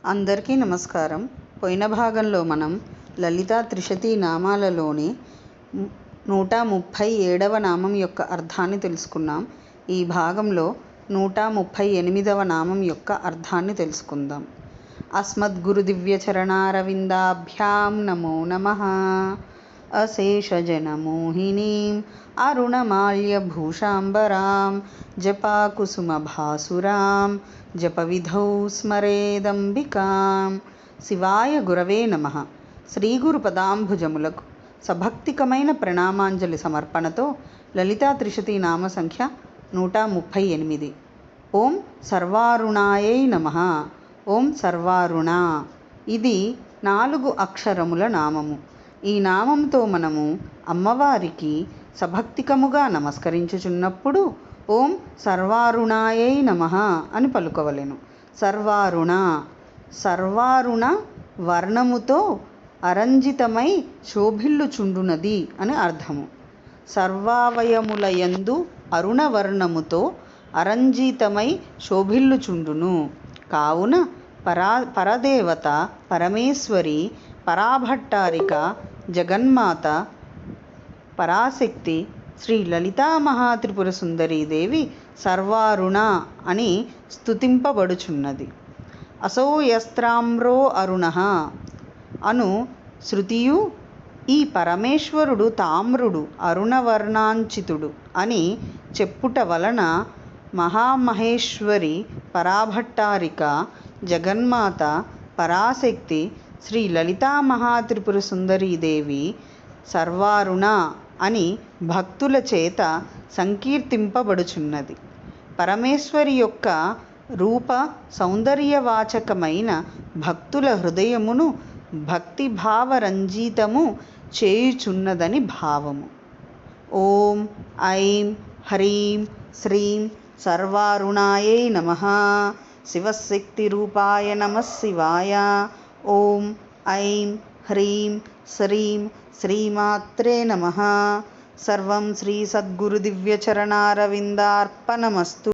అందరికీ నమస్కారం. పోయిన భాగంలో మనం లలితా త్రిశతి నామాలలోని 137వ నామం యొక్క అర్థాన్ని తెలుసుకున్నాం. ఈ భాగంలో 138వ నామం యొక్క అర్థాన్ని తెలుసుకుందాం. అస్మద్గురు దివ్యచరణారవిందాభ్యాం నమో నమః. అశేషజనమోహినీం అరుణమాల్యభూషాంబరాం జపాకుసుమభాసురాం జపవిధౌ స్మరేదంబికాం. శివాయ గురవే నమః. శ్రీగురు పదాంభుజములకు సభక్తికమైన ప్రణామాంజలి సమర్పణతో లలితా త్రిశతి నామ సంఖ్య 138. ఓం సర్వారుణాయై నమః. ఓం సర్వారుణ. ఇది 4 అక్షరముల నామము. ఈ నామంతో మనము అమ్మవారికి సభక్తికముగా నమస్కరించుచున్నప్పుడు ఓం సర్వారుణాయై నమః అని పలుకవలెను. సర్వారుణ, సర్వారుణ వర్ణముతో అరంజితమై శోభిల్లుచుండునది అని అర్థము. సర్వావయములయందు అరుణవర్ణముతో అరంజితమై శోభిల్లుచుండును. కావున పరదేవత పరమేశ్వరి, పరాభట్టారిక, జగన్మాత, పరాశక్తి శ్రీ లలితా మహాత్రిపుర సుందరీదేవి సర్వారుణ అని స్తుతింపబడుచున్నది. అసోయస్త్రామ్రో అరుణః అను శృతియు ఈ పరమేశ్వరుడు తామ్రుడు, అరుణవర్ణాంచితుడు అని చెప్పుట వలన మహామహేశ్వరి, పరాభట్టారిక, జగన్మాత, పరాశక్తి శ్రీ లలితా మహాత్రిపుర సుందరీదేవి సర్వారుణ అని భక్తుల చేత సంకీర్తింపబడుచున్నది. పరమేశ్వరి యొక్క రూప సౌందర్యవాచకమైన భక్తుల హృదయమును భక్తిభావరంజితము చేయుచున్నదని భావము. ఓం ఐం హ్రీం శ్రీం సర్వారుణాయై నమః. శివశక్తిరూపాయ నమః శివాయ. ఓం ఐం హ్రీం శ్రీం శ్రీమాత్రే నమః. సర్వం శ్రీ సద్గురు దివ్యచరణారవిందార్పణమస్తు.